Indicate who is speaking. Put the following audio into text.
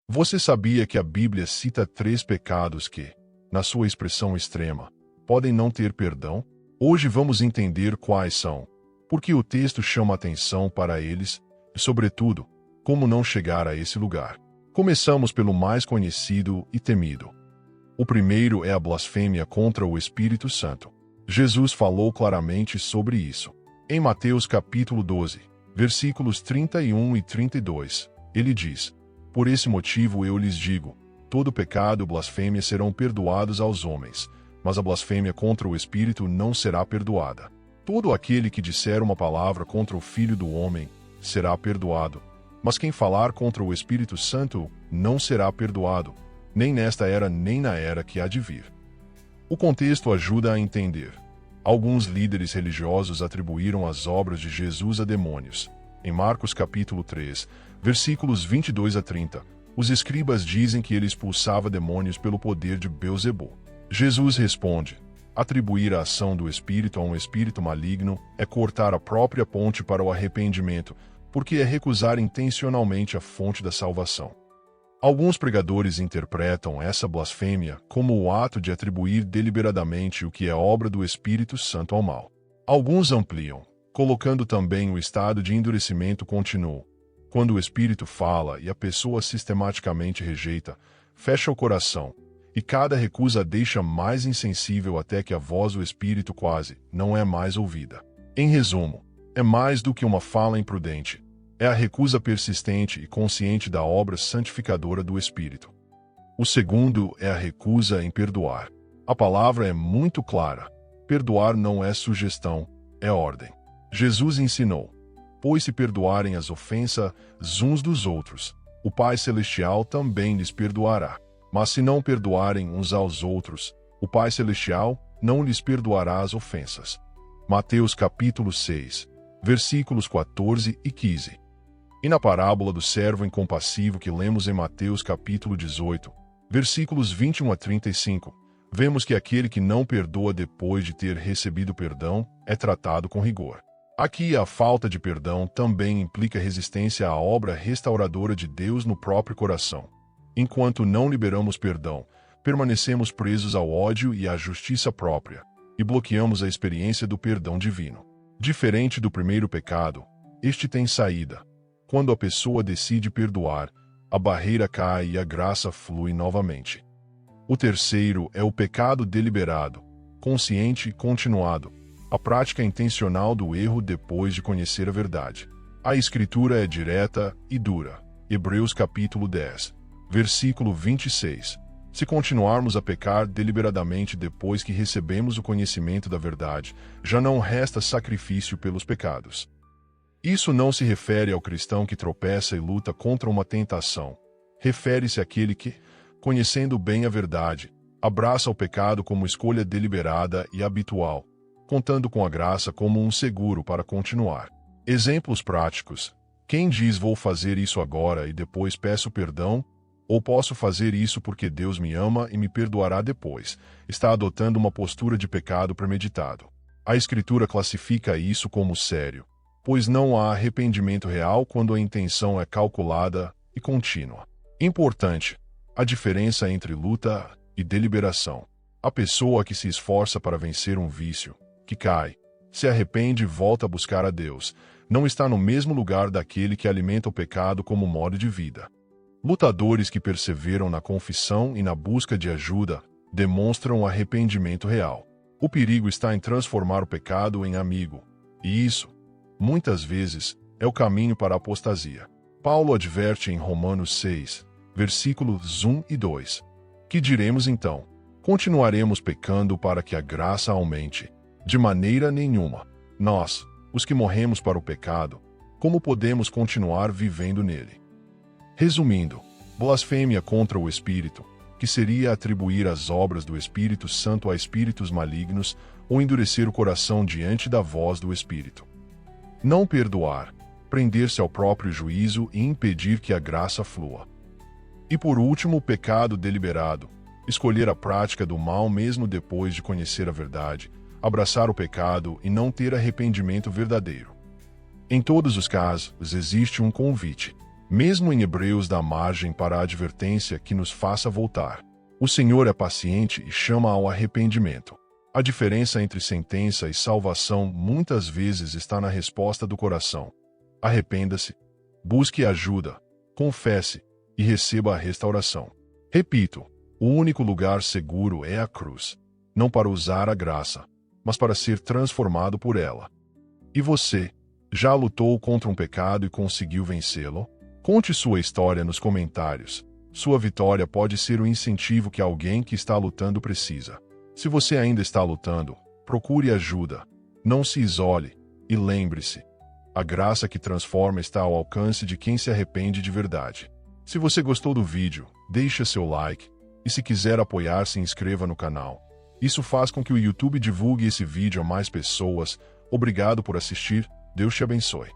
Speaker 1: Você sabia que a Bíblia cita 3 pecados que, na sua expressão extrema, podem não ter perdão? Hoje vamos entender quais são, porque o texto chama atenção para eles e, sobretudo, como não chegar a esse lugar. Começamos pelo mais conhecido e temido. O primeiro é a blasfêmia contra o Espírito Santo. Jesus falou claramente sobre isso. Em Mateus capítulo 12, versículos 31 e 32, ele diz: "Por esse motivo eu lhes digo, todo pecado e blasfêmia serão perdoados aos homens, mas a blasfêmia contra o Espírito não será perdoada. Todo aquele que disser uma palavra contra o Filho do Homem será perdoado, mas quem falar contra o Espírito Santo não será perdoado, nem nesta era nem na era que há de vir." O contexto ajuda a entender. Alguns líderes religiosos atribuíram as obras de Jesus a demônios. Em Marcos capítulo 3, versículos 22 a 30, os escribas dizem que ele expulsava demônios pelo poder de Beelzebul. Jesus responde: atribuir a ação do Espírito a um espírito maligno é cortar a própria ponte para o arrependimento, porque é recusar intencionalmente a fonte da salvação. Alguns pregadores interpretam essa blasfêmia como o ato de atribuir deliberadamente o que é obra do Espírito Santo ao mal. Alguns ampliam, colocando também o estado de endurecimento contínuo. Quando o Espírito fala e a pessoa sistematicamente rejeita, fecha o coração, e cada recusa a deixa mais insensível até que a voz do Espírito quase não é mais ouvida. Em resumo, é mais do que uma fala imprudente. É a recusa persistente e consciente da obra santificadora do Espírito. O segundo é a recusa em perdoar. A palavra é muito clara. Perdoar não é sugestão, é ordem. Jesus ensinou: pois se perdoarem as ofensas uns dos outros, o Pai Celestial também lhes perdoará. Mas se não perdoarem uns aos outros, o Pai Celestial não lhes perdoará as ofensas. Mateus capítulo 6, versículos 14 e 15. E na parábola do servo incompassivo que lemos em Mateus capítulo 18, versículos 21 a 35, vemos que aquele que não perdoa depois de ter recebido perdão é tratado com rigor. Aqui a falta de perdão também implica resistência à obra restauradora de Deus no próprio coração. Enquanto não liberamos perdão, permanecemos presos ao ódio e à justiça própria, e bloqueamos a experiência do perdão divino. Diferente do primeiro pecado, este tem saída. Quando a pessoa decide perdoar, a barreira cai e a graça flui novamente. O terceiro é o pecado deliberado, consciente e continuado, a prática intencional do erro depois de conhecer a verdade. A Escritura é direta e dura. Hebreus capítulo 10, versículo 26. Se continuarmos a pecar deliberadamente depois que recebemos o conhecimento da verdade, já não resta sacrifício pelos pecados. Isso não se refere ao cristão que tropeça e luta contra uma tentação. Refere-se àquele que, conhecendo bem a verdade, abraça o pecado como escolha deliberada e habitual, contando com a graça como um seguro para continuar. Exemplos práticos: quem diz vou fazer isso agora e depois peço perdão, ou posso fazer isso porque Deus me ama e me perdoará depois, está adotando uma postura de pecado premeditado. A Escritura classifica isso como sério, pois não há arrependimento real quando a intenção é calculada e contínua. Importante: a diferença entre luta e deliberação. A pessoa que se esforça para vencer um vício, que cai, se arrepende e volta a buscar a Deus, não está no mesmo lugar daquele que alimenta o pecado como modo de vida. Lutadores que perseveram na confissão e na busca de ajuda demonstram arrependimento real. O perigo está em transformar o pecado em amigo, e isso, muitas vezes, é o caminho para a apostasia. Paulo adverte em Romanos 6, versículos 1 e 2. Que diremos então? Continuaremos pecando para que a graça aumente? De maneira nenhuma. Nós, os que morremos para o pecado, como podemos continuar vivendo nele? Resumindo, blasfêmia contra o Espírito, que seria atribuir as obras do Espírito Santo a espíritos malignos ou endurecer o coração diante da voz do Espírito. Não perdoar, prender-se ao próprio juízo e impedir que a graça flua. E por último, o pecado deliberado, escolher a prática do mal mesmo depois de conhecer a verdade, abraçar o pecado e não ter arrependimento verdadeiro. Em todos os casos, existe um convite. Mesmo em Hebreus dá margem para a advertência que nos faça voltar. O Senhor é paciente e chama ao arrependimento. A diferença entre sentença e salvação muitas vezes está na resposta do coração. Arrependa-se, busque ajuda, confesse e receba a restauração. Repito, o único lugar seguro é a cruz, não para usar a graça, mas para ser transformado por ela. E você, já lutou contra um pecado e conseguiu vencê-lo? Conte sua história nos comentários. Sua vitória pode ser o incentivo que alguém que está lutando precisa. Se você ainda está lutando, procure ajuda. Não se isole e lembre-se, a graça que transforma está ao alcance de quem se arrepende de verdade. Se você gostou do vídeo, deixe seu like e se quiser apoiar, se inscreva no canal. Isso faz com que o YouTube divulgue esse vídeo a mais pessoas. Obrigado por assistir. Deus te abençoe.